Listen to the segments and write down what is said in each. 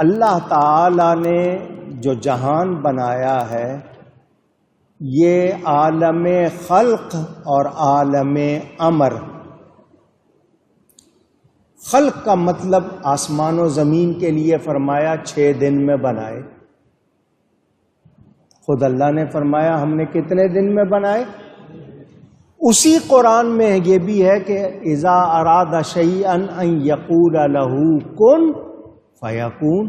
اللہ تعالی نے جو جہان بنایا ہے یہ عالم خلق اور عالم امر. خلق کا مطلب آسمان و زمین کے لیے فرمایا 6 دن میں بنائے. خود اللہ نے فرمایا ہم نے کتنے دن میں بنائے. اسی قرآن میں یہ بھی ہے کہ اذا اراد شیئا ان یقول له کن فیکون،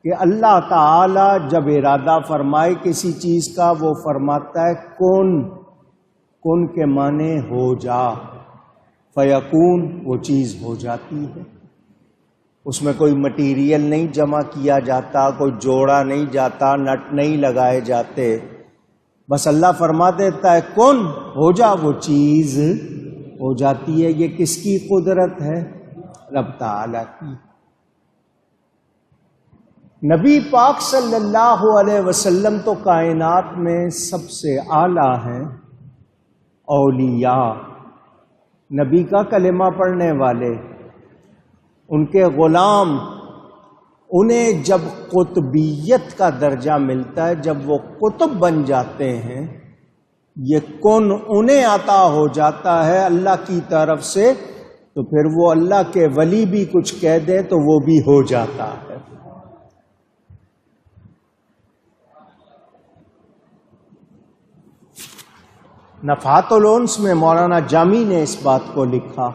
کہ اللہ تعالی جب ارادہ فرمائے کسی چیز کا وہ فرماتا ہے کن. کن کے معنی ہو جا، فیکون وہ چیز ہو جاتی ہے. اس میں کوئی مٹیریل نہیں جمع کیا جاتا، کوئی جوڑا نہیں جاتا، نٹ نہیں لگائے جاتے. بس اللہ فرما دیتا ہے کن ہو جا، وہ چیز ہو جاتی ہے. یہ کس کی قدرت ہے؟ رب تعالی کی. نبی پاک صلی اللہ علیہ وسلم تو کائنات میں سب سے اعلیٰ ہیں. اولیاء، نبی کا کلمہ پڑھنے والے، ان کے غلام، انہیں جب قطبیت کا درجہ ملتا ہے، جب وہ قطب بن جاتے ہیں، یہ کن انہیں عطا ہو جاتا ہے اللہ کی طرف سے، تو پھر وہ اللہ کے ولی بھی کچھ کہہ دیں تو وہ بھی ہو جاتا ہے. نفحات الانس میں مولانا جامی نے اس بات کو لکھا.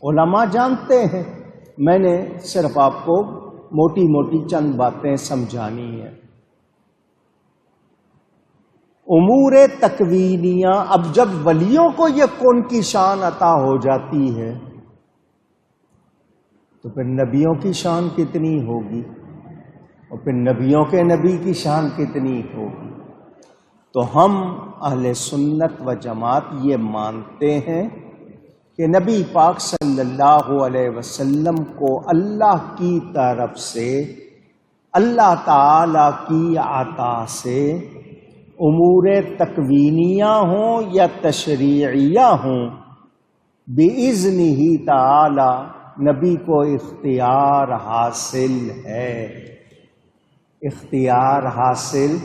علماء جانتے ہیں، میں نے صرف آپ کو موٹی موٹی چند باتیں سمجھانی ہیں. امور تکوینیہ، اب جب ولیوں کو یہ کون کی شان عطا ہو جاتی ہے تو پھر نبیوں کی شان کتنی ہوگی، اور پھر نبیوں کے نبی کی شان کتنی ہوگی. تو ہم اہل سنت و جماعت یہ مانتے ہیں کہ نبی پاک صلی اللہ علیہ وسلم کو اللہ کی طرف سے، اللہ تعالی کی عطا سے، امور تکوینیہ ہوں یا تشریعیہ ہوں، بِإِذْنِهِ تعالی نبی کو اختیار حاصل ہے. اختیار حاصل